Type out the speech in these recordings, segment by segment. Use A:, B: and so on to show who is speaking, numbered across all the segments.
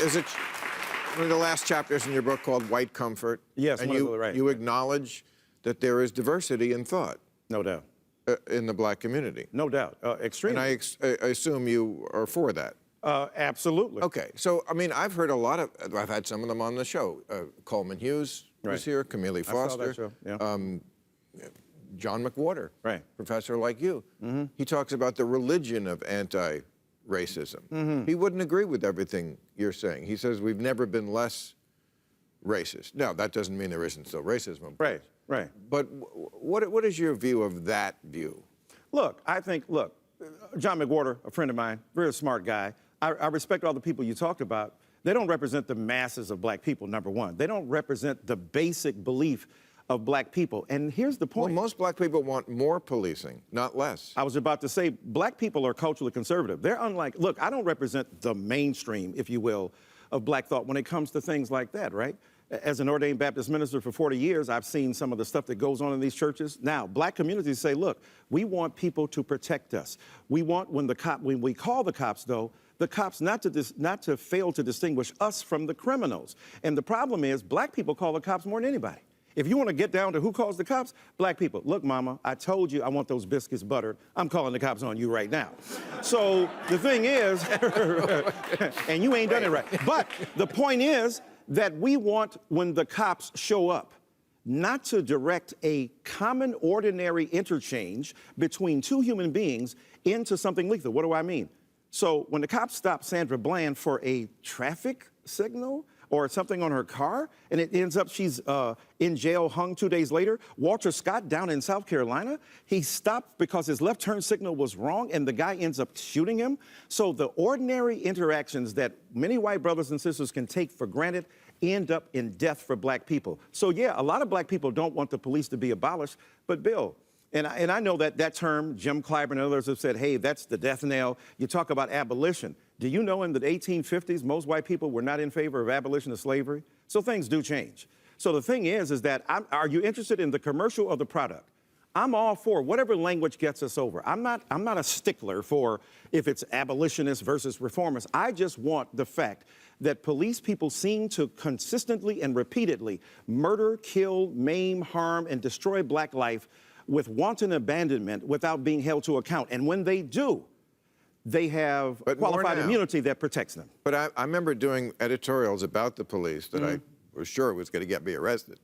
A: is it one of the last chapters in your book called White Comfort?
B: Yes,
A: and
B: right.
A: you acknowledge that there is diversity in thought.
B: No doubt.
A: In the black community.
B: No doubt. Extremely.
A: And I assume you are for that.
B: Absolutely.
A: Okay, so, I mean, I've heard a lot of, I've had some of them on the show. Coleman Hughes was here, Camille Foster.
B: I saw that show, yeah.
A: John McWhorter,
B: right.
A: professor like you. Mm-hmm. He talks about the religion of anti-racism. Mm-hmm. He wouldn't agree with everything you're saying. He says we've never been less racist. Now, that doesn't mean there isn't still racism.
B: Right, right.
A: But what is your view of that view?
B: Look, I think, John McWhorter, a friend of mine, very smart guy. I respect all the people you talked about. They don't represent the masses of black people, number one. They don't represent the basic belief of black people. And here's the point.
A: Well, most black people want more policing, not less.
B: I was about to say, black people are culturally conservative. They're unlike, look, I don't represent the mainstream, if you will, of black thought when it comes to things like that, right? As an ordained Baptist minister for 40 years, I've seen some of the stuff that goes on in these churches. Now, black communities say, look, we want people to protect us. We want, when we call the cops, though, the cops not to fail to distinguish us from the criminals. And the problem is, black people call the cops more than anybody. If you want to get down to who calls the cops, black people. Look, mama, I told you I want those biscuits buttered. I'm calling the cops on you right now. So the thing is, and you ain't done it right. But the point is that we want, when the cops show up, not to direct a common, ordinary interchange between two human beings into something lethal. What do I mean? So when the cops stop Sandra Bland for a traffic signal or something on her car, and it ends up she's in jail, hung 2 days later. Walter Scott down in South Carolina, he stopped because his left turn signal was wrong, and the guy ends up shooting him. So the ordinary interactions that many white brothers and sisters can take for granted end up in death for black people. So yeah, a lot of black people don't want the police to be abolished, but Bill, and I know that term, Jim Clyburn and others have said, hey, that's the death knell. You talk about abolition. Do you know in the 1850s, most white people were not in favor of abolition of slavery? So things do change. So the thing is that, are you interested in the commercial or the product? I'm all for whatever language gets us over. I'm not a stickler for if it's abolitionist versus reformist. I just want the fact that police people seem to consistently and repeatedly murder, kill, maim, harm, and destroy black life with wanton abandonment without being held to account. And when they do, they have qualified immunity that protects them.
A: But I remember doing editorials about the police that I was sure was going to get me arrested.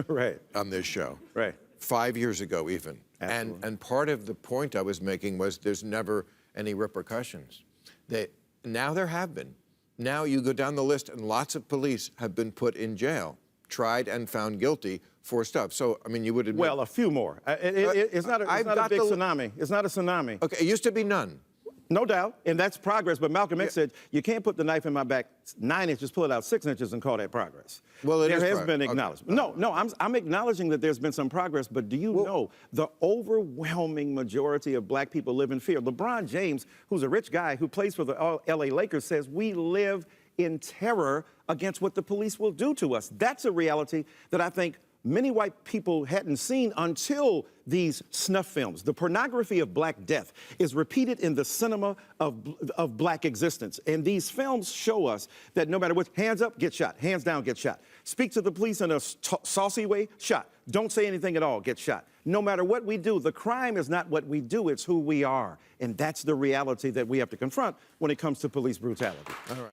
B: Right.
A: On this show.
B: Right.
A: 5 years ago, even.
B: Absolutely.
A: And part of the point I was making was there's never any repercussions. Now there have been. Now you go down the list, and lots of police have been put in jail, tried and found guilty for stuff. So, I mean, you would admit...
B: Well, a few more. It's not a big tsunami. It's not a tsunami.
A: Okay, it used to be none.
B: No doubt, and that's progress. But Malcolm X said, you can't put the knife in my back 9 inches, pull it out 6 inches, and call that progress.
A: Well, there
B: has been acknowledgement. Okay. No, I'm acknowledging that there's been some progress, but do you know the overwhelming majority of black people live in fear? LeBron James, who's a rich guy who plays for the LA Lakers, says we live in terror against what the police will do to us. That's a reality that I think many white people hadn't seen until these snuff films. The pornography of black death is repeated in the cinema of black existence. And these films show us that no matter what, hands up, get shot. Hands down, get shot. Speak to the police in a saucy way, shot. Don't say anything at all, get shot. No matter what we do, the crime is not what we do, it's who we are. And that's the reality that we have to confront when it comes to police brutality.
A: All right.